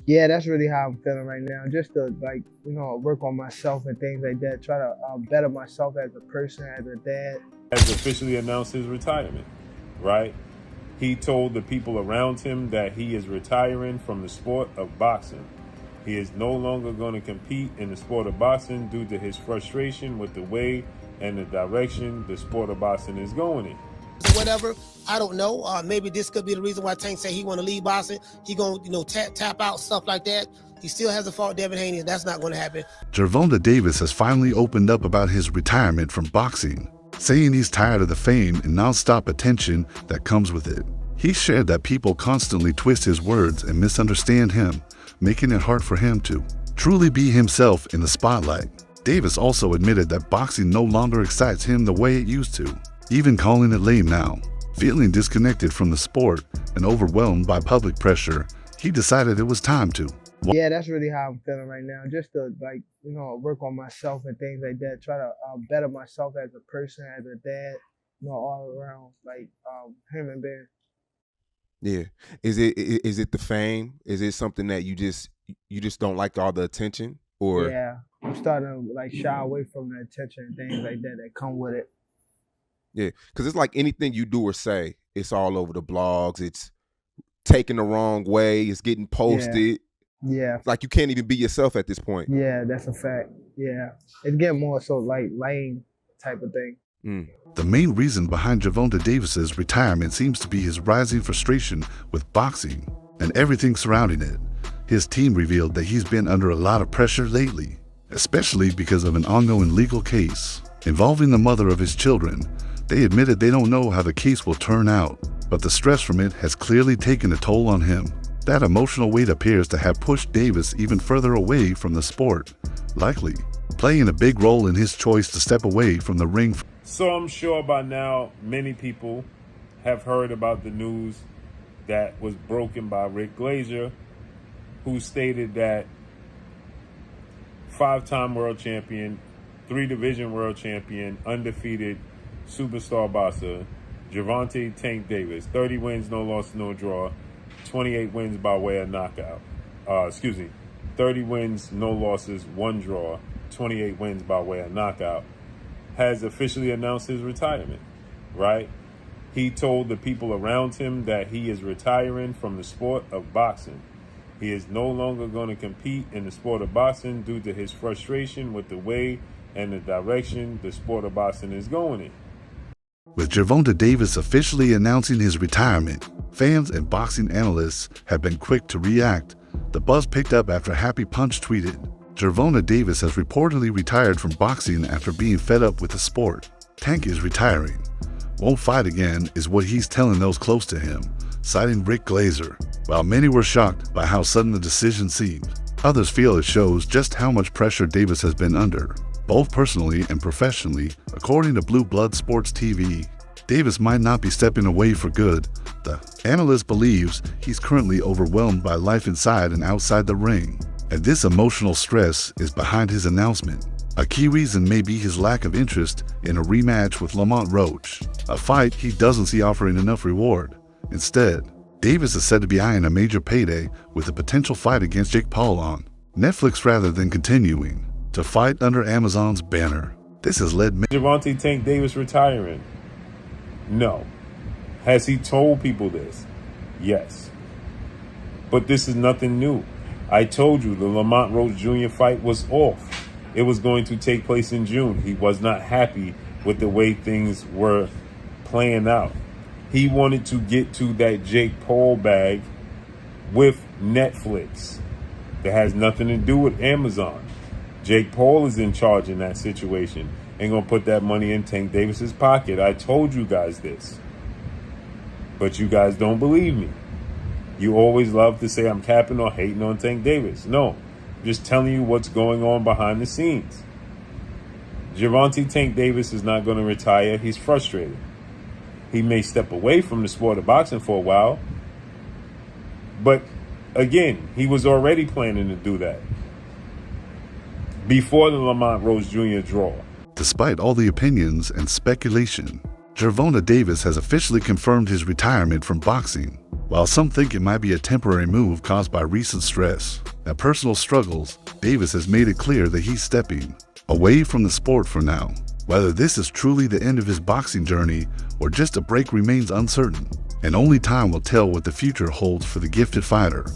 Yeah, that's really how I'm feeling right now. Just to work on myself and things like that. Try to better myself as a person, as a dad. Has officially announced his retirement, right? He told the people around him that he is retiring from the sport of boxing. He is no longer going to compete in the sport of boxing due to his frustration with the way and the direction the sport of boxing is going in. Whatever, I don't know. Maybe this could be the reason why Tank say he want to leave boxing. He gonna, tap out, stuff like that. He still has to fight Devin Haney, and that's not going to happen. Gervonta Davis has finally opened up about his retirement from boxing, saying he's tired of the fame and nonstop attention that comes with it. He shared that people constantly twist his words and misunderstand him, making it hard for him to truly be himself in the spotlight. Davis also admitted that boxing no longer excites him the way it used to, even calling it lame now. Feeling disconnected from the sport and overwhelmed by public pressure, he decided it was time to. Yeah, that's really how I'm feeling right now. Just to work on myself and things like that. Try to better myself as a person, as a dad, all around, human being. Yeah. Is it the fame? Is it something that you just don't like all the attention? Or yeah, I'm starting to shy away from the attention and things like that come with it. Yeah, because it's like anything you do or say, it's all over the blogs. It's taken the wrong way. It's getting posted. Yeah. Like you can't even be yourself at this point. Yeah, that's a fact. Yeah. It's getting more so lame type of thing. The main reason behind Gervonta Davis's retirement seems to be his rising frustration with boxing and everything surrounding it. His team revealed that he's been under a lot of pressure lately, especially because of an ongoing legal case involving the mother of his children. They admitted they don't know how the case will turn out, but the stress from it has clearly taken a toll on him. That emotional weight appears to have pushed Davis even further away from the sport, likely playing a big role in his choice to step away from the ring. So I'm sure by now many people have heard about the news that was broken by Rick Glazer, who stated that 5-time world champion, 3-division world champion, undefeated superstar boxer, Gervonta Tank Davis, 30 wins, no loss, no draw, 28 wins by way of knockout. 30 wins, no losses, 1 draw, 28 wins by way of knockout, has officially announced his retirement, right? He told the people around him that he is retiring from the sport of boxing. He is no longer going to compete in the sport of boxing due to his frustration with the way and the direction the sport of boxing is going in. With Gervonta Davis officially announcing his retirement, fans and boxing analysts have been quick to react. The buzz picked up after Happy Punch tweeted, "Gervonta Davis has reportedly retired from boxing after being fed up with the sport. Tank is retiring. Won't fight again is what he's telling those close to him," citing Rick Glazer. While many were shocked by how sudden the decision seemed, others feel it shows just how much pressure Davis has been under, both personally and professionally. According to Blue Blood Sports TV, Davis might not be stepping away for good. The analyst believes he's currently overwhelmed by life inside and outside the ring, and this emotional stress is behind his announcement. A key reason may be his lack of interest in a rematch with Lamont Roach, a fight he doesn't see offering enough reward. Instead, Davis is said to be eyeing a major payday with a potential fight against Jake Paul on Netflix rather than continuing to fight under Amazon's banner. This has led Gervonta Tank Davis retiring? No. Has he told people this? Yes. But this is nothing new. I told you the Lamont Roach Jr. fight was off. It was going to take place in June. He was not happy with the way things were playing out. He wanted to get to that Jake Paul bag with Netflix. That has nothing to do with Amazon. Jake Paul is in charge in that situation. Ain't gonna put that money in Tank Davis's pocket. I told you guys this. But you guys don't believe me. You always love to say I'm capping or hating on Tank Davis. No, I'm just telling you what's going on behind the scenes. Gervonta Tank Davis is not going to retire. He's frustrated. He may step away from the sport of boxing for a while. But again, he was already planning to do that before the Lamont Roach Jr. draw. Despite all the opinions and speculation, Gervonta Davis has officially confirmed his retirement from boxing. While some think it might be a temporary move caused by recent stress and personal struggles, Davis has made it clear that he's stepping away from the sport for now. Whether this is truly the end of his boxing journey or just a break remains uncertain, and only time will tell what the future holds for the gifted fighter.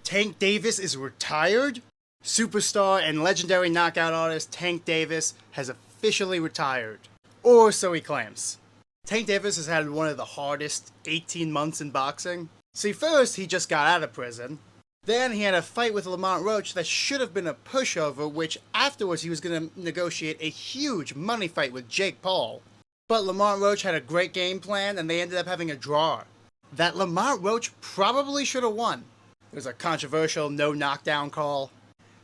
Tank Davis is retired? Superstar and legendary knockout artist Tank Davis has officially retired. Or so he claims. Tank Davis has had one of the hardest 18 months in boxing. See, first he just got out of prison. Then he had a fight with Lamont Roach that should have been a pushover, which afterwards he was going to negotiate a huge money fight with Jake Paul. But Lamont Roach had a great game plan and they ended up having a draw. That Lamont Roach probably should have won. It was a controversial no knockdown call.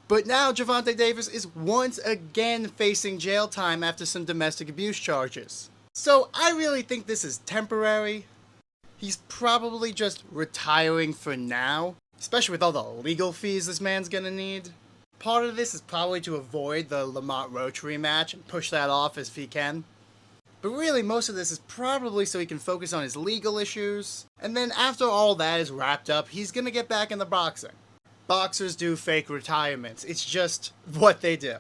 But now Gervonta Davis is once again facing jail time after some domestic abuse charges. So I really think this is temporary. He's probably just retiring for now, especially with all the legal fees this man's gonna need. Part of this is probably to avoid the Lamont Roach rematch and push that off if he can. But really, most of this is probably so he can focus on his legal issues. And then after all that is wrapped up, he's gonna get back into boxing. Boxers do fake retirements. It's just what they do.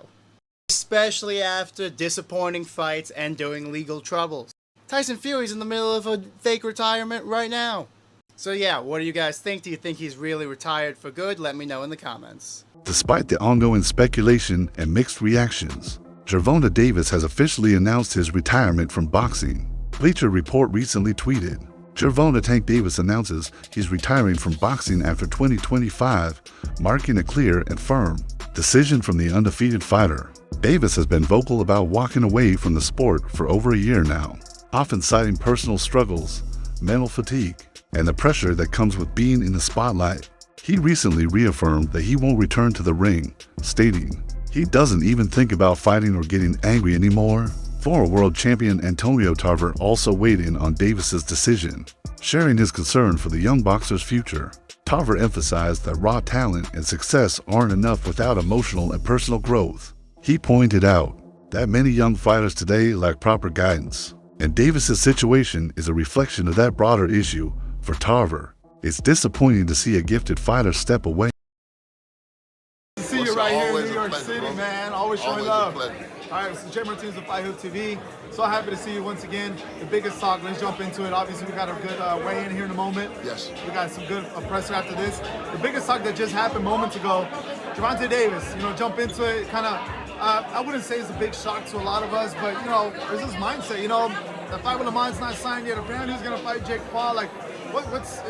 Especially after disappointing fights and during legal troubles. Tyson Fury's in the middle of a fake retirement right now. So yeah, what do you guys think? Do you think he's really retired for good? Let me know in the comments. Despite the ongoing speculation and mixed reactions, Gervonta Davis has officially announced his retirement from boxing. Bleacher Report recently tweeted, Gervonta Tank Davis announces he's retiring from boxing after 2025, marking a clear and firm decision from the undefeated fighter. Davis has been vocal about walking away from the sport for over a year now, often citing personal struggles, mental fatigue, and the pressure that comes with being in the spotlight. He recently reaffirmed that he won't return to the ring, stating, he doesn't even think about fighting or getting angry anymore. Former world champion Antonio Tarver also weighed in on Davis's decision, sharing his concern for the young boxer's future. Tarver emphasized that raw talent and success aren't enough without emotional and personal growth. He pointed out that many young fighters today lack proper guidance, and Davis's situation is a reflection of that broader issue. For Tarver, it's disappointing to see a gifted fighter step away. To see you right here in New York City, man. Always showing love. All right, so Jay Martinez of Fight Hook TV. So happy to see you once again. The biggest talk, let's jump into it. Obviously, we got a good weigh-in here in a moment. Yes. We got some good presser after this. The biggest talk that just happened moments ago, Gervonta Davis, jump into it, kind of, I wouldn't say it's a big shock to a lot of us, but, there's this mindset, the fight with Lamont's not signed yet. Apparently he's going to fight Jake Paul. Like, it's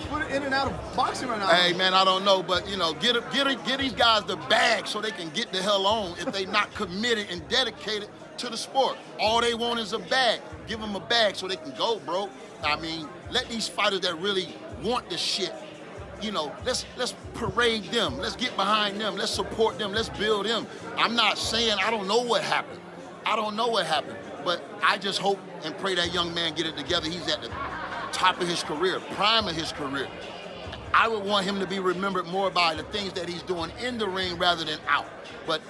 put it in and out of boxing right now. Hey, man, I don't know, but, get these guys the bag so they can get the hell on if they not committed and dedicated to the sport. All they want is a bag. Give them a bag so they can go, bro. I mean, let these fighters that really want the shit, let's parade them. Let's get behind them. Let's support them. Let's build them. I'm not saying I don't know what happened. But I just hope and pray that young man get it together. He's at the top of his career, prime of his career. I would want him to be remembered more by the things that he's doing in the ring rather than out. But,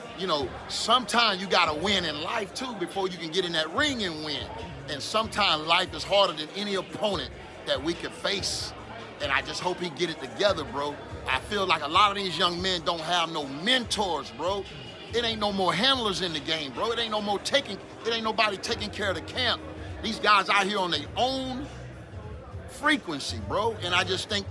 sometimes you got to win in life, too, before you can get in that ring and win. And sometimes life is harder than any opponent that we could face. And I just hope he get it together, bro. I feel like a lot of these young men don't have no mentors, bro. It ain't no more handlers in the game, bro. It ain't nobody taking care of the camp. These guys out here on their own frequency, bro. And I just think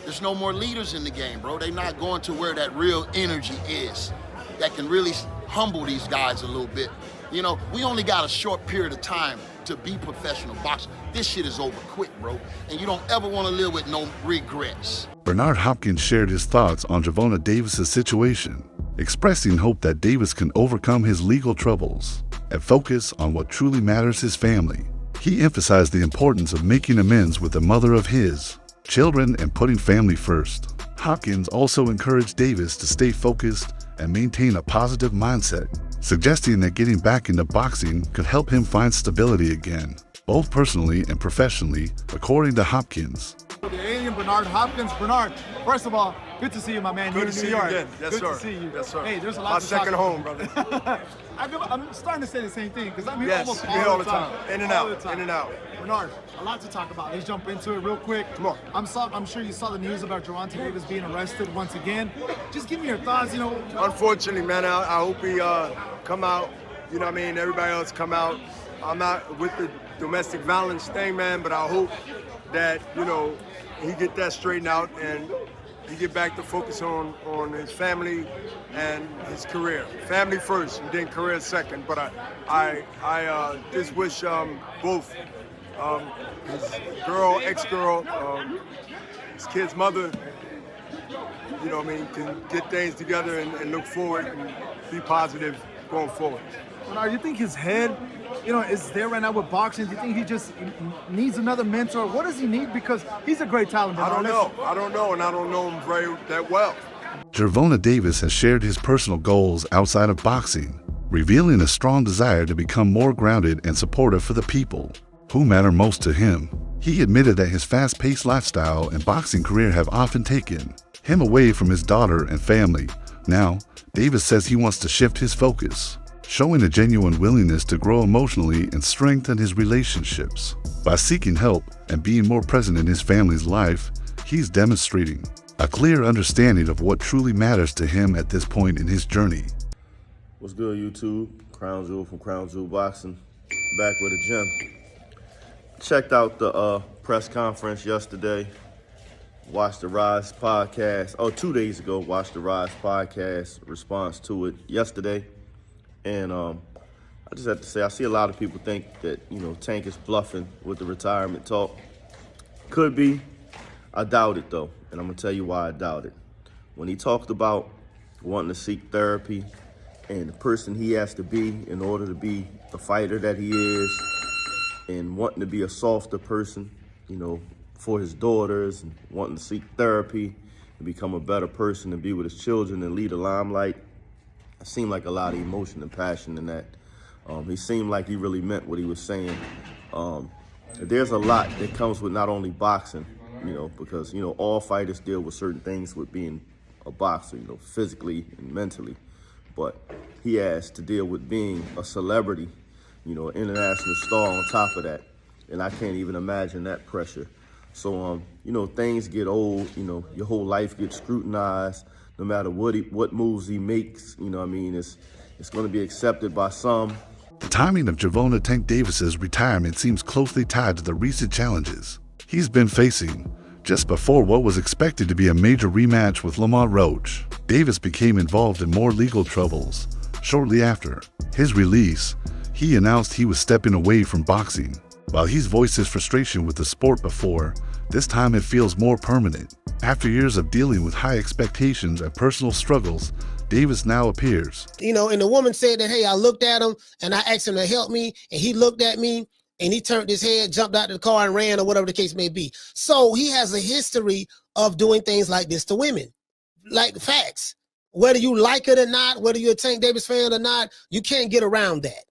there's no more leaders in the game, bro. They're not going to where that real energy is that can really humble these guys a little bit. We only got a short period of time to be professional boxers. This shit is over quick, bro. And you don't ever want to live with no regrets. Bernard Hopkins shared his thoughts on Gervonta Davis's situation, expressing hope that Davis can overcome his legal troubles and focus on what truly matters, his family. He emphasized the importance of making amends with the mother of his children and putting family first. Hopkins also encouraged Davis to stay focused and maintain a positive mindset, suggesting that getting back into boxing could help him find stability again, both personally and professionally, according to Hopkins. The alien Bernard Hopkins. Bernard, first of all, Good to see you, my man. Good You're to in see New you York. again. Yes, Good sir. to see you. Yes, sir. Hey, there's a lot My to talk second about. home, brother. I'm starting to say the same thing because I'm here Yes, almost you're here all the time. In and All the out, time. in and out. Bernard, a lot to talk about. Let's jump into it real quick. Come on. I'm sure you saw the news about Gervonta Davis being arrested once again. Just give me your thoughts. You know, Unfortunately, man, I hope he come out. You know what I mean? Everybody else come out. I'm not with the domestic violence thing, man, but I hope that, you know, he get that straightened out and he get back to focus on his family and his career. Family first, and then career second. But I just wish both his girl, ex-girl, his kid's mother, you know what I mean, can get things together and look forward and be positive going forward. Bernard, you think his head, you know, is there right now with boxing? Do you think he just needs another mentor? What does he need? Because he's a great talent. I don't know, and I don't know him that well. Gervonta Davis has shared his personal goals outside of boxing, revealing a strong desire to become more grounded and supportive for the people who matter most to him. He admitted that his fast-paced lifestyle and boxing career have often taken him away from his daughter and family. Now, Davis says he wants to shift his focus, showing a genuine willingness to grow emotionally and strengthen his relationships. By seeking help and being more present in his family's life, he's demonstrating a clear understanding of what truly matters to him at this point in his journey. What's good, YouTube? Crown Jewel from Crown Jewel Boxing, back with a gem. Checked out the press conference yesterday. Watched the Rise podcast. 2 days ago, watched the Rise podcast response to it yesterday. And I just have to say, I see a lot of people think that, you know, Tank is bluffing with the retirement talk. Could be. I doubt it, though. And I'm going to tell you why I doubt it. When he talked about wanting to seek therapy and the person he has to be in order to be the fighter that he is and wanting to be a softer person, you know, for his daughters and wanting to seek therapy and become a better person and be with his children and lead a limelight, it seemed like a lot of emotion and passion in that. He seemed like he really meant what he was saying. There's a lot that comes with not only boxing, you know, because, you know, all fighters deal with certain things with being a boxer, you know, physically and mentally. But he has to deal with being a celebrity, you know, an international star on top of that. And I can't even imagine that pressure. So, you know, things get old, you know, your whole life gets scrutinized. No matter what moves he makes, you know what I mean, it's going to be accepted by some. The timing of Gervonta Tank Davis's retirement seems closely tied to the recent challenges he's been facing. Just before what was expected to be a major rematch with Lamont Roach, Davis became involved in more legal troubles. Shortly after his release, he announced he was stepping away from boxing. While he's voiced his frustration with the sport before, this time it feels more permanent. After years of dealing with high expectations and personal struggles, Davis now appears. You know, and the woman said that, hey, I looked at him and I asked him to help me, and he looked at me and he turned his head, jumped out of the car and ran, or whatever the case may be. So he has a history of doing things like this to women. Like facts. Whether you like it or not, whether you're a Tank Davis fan or not, you can't get around that.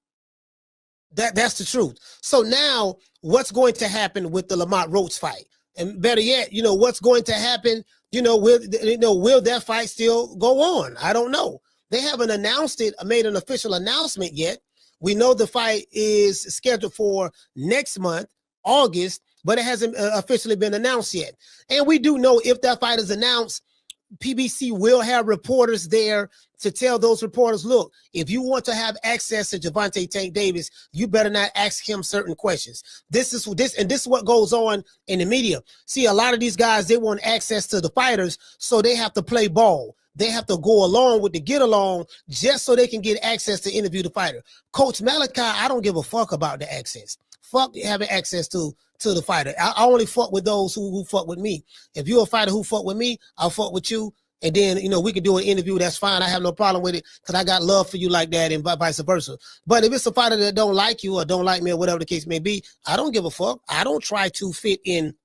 That's the truth. So now what's going to happen with the Lamont Roach fight? And better yet, you know, what's going to happen, will that fight still go on? I don't know. They haven't announced it, made an official announcement yet. We know the fight is scheduled for next month, August, but it hasn't officially been announced yet. And we do know if that fight is announced, PBC will have reporters there to tell those reporters, look, if you want to have access to Gervonta Tank Davis, you better not ask him certain questions. This is what goes on in the media. See, a lot of these guys, they want access to the fighters, so they have to play ball. They have to go along with the get along just so they can get access to interview the fighter. Coach Malachi, I don't give a fuck about the access. Fuck having access to the fighter. I only fuck with those who fuck with me. If you're a fighter who fuck with me, I'll fuck with you. And then, we can do an interview. That's fine. I have no problem with it because I got love for you like that and vice versa. But if it's a fighter that don't like you or don't like me or whatever the case may be, I don't give a fuck. I don't try to fit in,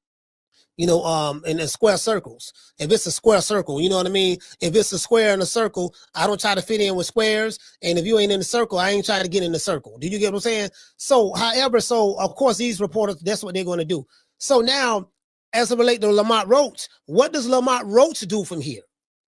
in the square circles. If it's a square circle, you know what I mean? If it's a square in a circle, I don't try to fit in with squares. And if you ain't in the circle, I ain't trying to get in the circle. Do you get what I'm saying? So, of course, these reporters, that's what they're going to do. So now, as it relates to Lamont Roach, what does Lamont Roach do from here?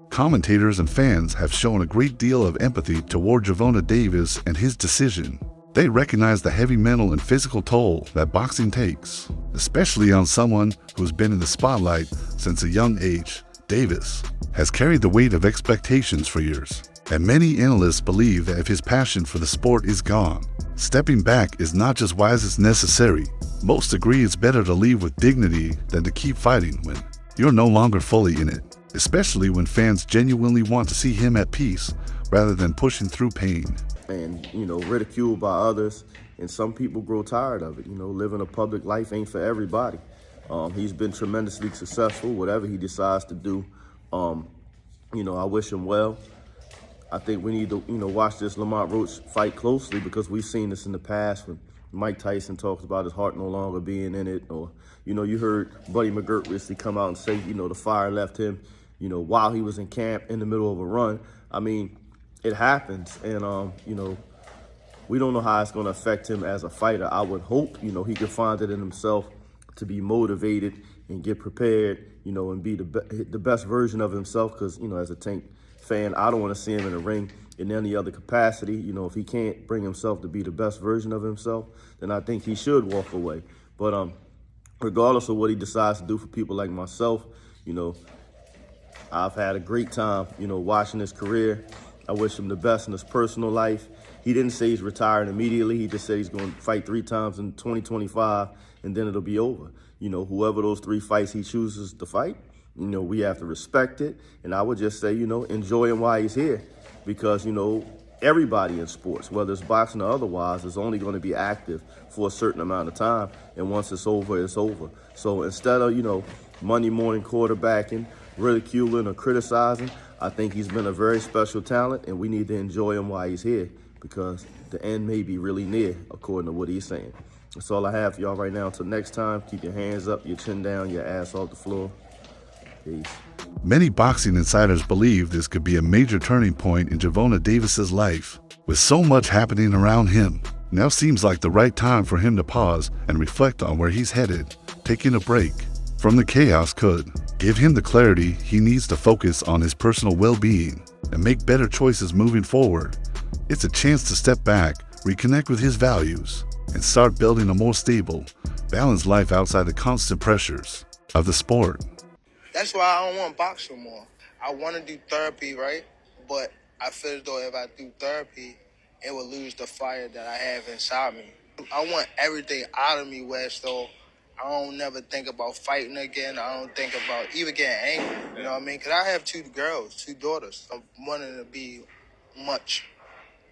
Commentators and fans have shown a great deal of empathy toward Gervonta Davis and his decision. They recognize the heavy mental and physical toll that boxing takes, especially on someone who's been in the spotlight since a young age. Davis has carried the weight of expectations for years, and many analysts believe that if his passion for the sport is gone, stepping back is not just wise, it's necessary. Most agree it's better to leave with dignity than to keep fighting when you're no longer fully in it, especially when fans genuinely want to see him at peace rather than pushing through pain. And, ridiculed by others, and some people grow tired of it. Living a public life ain't for everybody. He's been tremendously successful, whatever he decides to do. I wish him well. I think we need to, watch this Lamont Roach fight closely, because we've seen this in the past when Mike Tyson talks about his heart no longer being in it, or, you heard Buddy McGirt recently come out and say, the fire left him, while he was in camp in the middle of a run. I mean, it happens, and, we don't know how it's going to affect him as a fighter. I would hope, he could find it in himself to be motivated and get prepared, and be the best version of himself, because, as a Tank fan, I don't want to see him in the ring in any other capacity. If he can't bring himself to be the best version of himself, then I think he should walk away. But regardless of what he decides to do, for people like myself, I've had a great time, watching his career. I wish him the best in his personal life. He didn't say he's retiring immediately. He just said he's going to fight 3 times in 2025, and then it'll be over. Whoever those 3 fights he chooses to fight, we have to respect it. And I would just say, enjoy him while he's here, because, everybody in sports, whether it's boxing or otherwise, is only going to be active for a certain amount of time. And once it's over, it's over. So instead of, Monday morning quarterbacking, ridiculing, or criticizing, I think he's been a very special talent, and we need to enjoy him while he's here, because the end may be really near, according to what he's saying. That's all I have for y'all right now. Until next time, keep your hands up, your chin down, your ass off the floor. Peace. Many boxing insiders believe this could be a major turning point in Gervonta Davis's life. With so much happening around him, now seems like the right time for him to pause and reflect on where he's headed. Taking a break from the chaos could give him the clarity he needs to focus on his personal well-being and make better choices moving forward. It's a chance to step back, reconnect with his values, and start building a more stable, balanced life outside the constant pressures of the sport. That's why I don't want to box no more. I want to do therapy, right? But I feel as though if I do therapy, it will lose the fire that I have inside me. I want everything out of me, West, though. I don't never think about fighting again. I don't think about even getting angry, you know what I mean? Because I have 2 girls, 2 daughters. I'm wanting to be much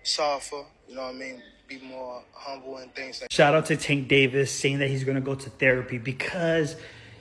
softer, you know what I mean? Be more humble and things like that. Shout out to Tank Davis saying that he's going to go to therapy because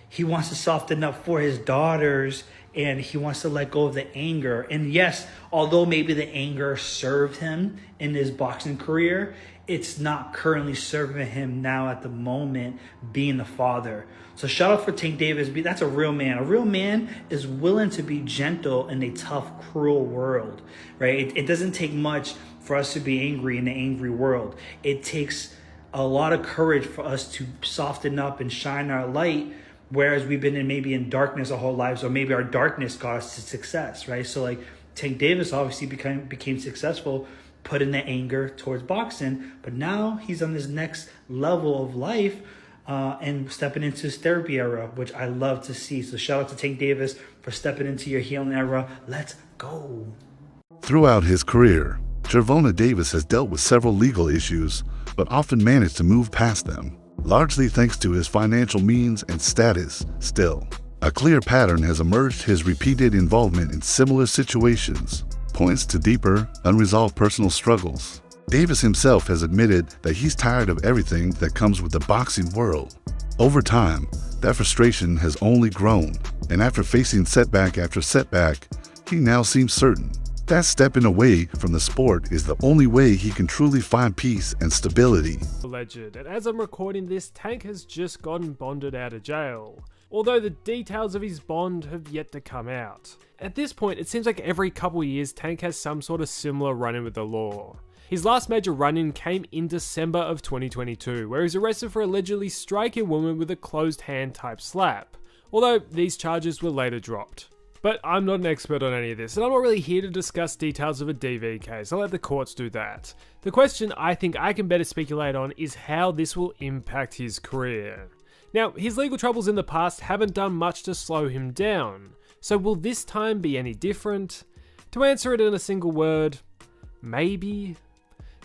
he wants to soften up for his daughters and he wants to let go of the anger. And yes, although maybe the anger served him in his boxing career, it's not currently serving him now at the moment being the father. So shout out for Tank Davis. That's a real man. A real man is willing to be gentle in a tough, cruel world, right? It doesn't take much for us to be angry in the angry world. It takes a lot of courage for us to soften up and shine our light, whereas we've been maybe in darkness our whole lives, or maybe our darkness got us to success, right? So like Tank Davis obviously became successful, put in the anger towards boxing, but now he's on this next level of life and stepping into his therapy era, which I love to see. So shout out to Tank Davis for stepping into your healing era. Let's go. Throughout his career, Gervonta Davis has dealt with several legal issues, but often managed to move past them, largely thanks to his financial means and status. Still, a clear pattern has emerged. His repeated involvement in similar situations points to deeper, unresolved personal struggles. Davis himself has admitted that he's tired of everything that comes with the boxing world. Over time, that frustration has only grown, and after facing setback after setback, he now seems certain that stepping away from the sport is the only way he can truly find peace and stability. Alleged, and as I'm recording this, Tank has just gotten bonded out of jail, although the details of his bond have yet to come out. At this point, it seems like every couple years Tank has some sort of similar run-in with the law. His last major run-in came in December of 2022, where he was arrested for allegedly striking a woman with a closed hand type slap, although these charges were later dropped. But I'm not an expert on any of this, and I'm not really here to discuss details of a DV case. I'll let the courts do that. The question I think I can better speculate on is how this will impact his career. Now, his legal troubles in the past haven't done much to slow him down, so will this time be any different? To answer it in a single word, maybe.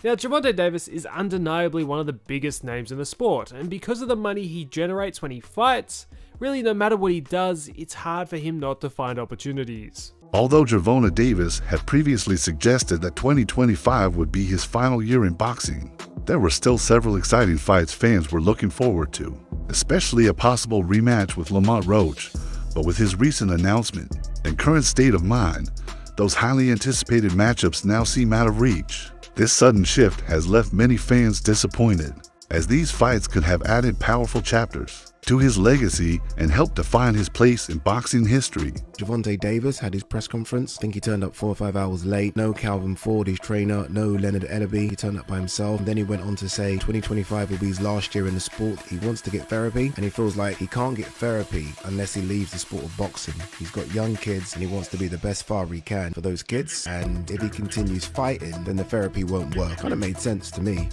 Now, Gervonta Davis is undeniably one of the biggest names in the sport, and because of the money he generates when he fights, really no matter what he does, it's hard for him not to find opportunities. Although Gervonta Davis had previously suggested that 2025 would be his final year in boxing, there were still several exciting fights fans were looking forward to, especially a possible rematch with Lamont Roach. But with his recent announcement and current state of mind, those highly anticipated matchups now seem out of reach. This sudden shift has left many fans disappointed, as these fights could have added powerful chapters to his legacy and helped define his place in boxing history. Gervonta Davis had his press conference. I think he turned up 4 or 5 hours late. No Calvin Ford, his trainer. No Leonard Ellaby. He turned up by himself. And then he went on to say 2025 will be his last year in the sport. He wants to get therapy, and he feels like he can't get therapy unless he leaves the sport of boxing. He's got young kids, and he wants to be the best father he can for those kids. And if he continues fighting, then the therapy won't work. Kind of made sense to me.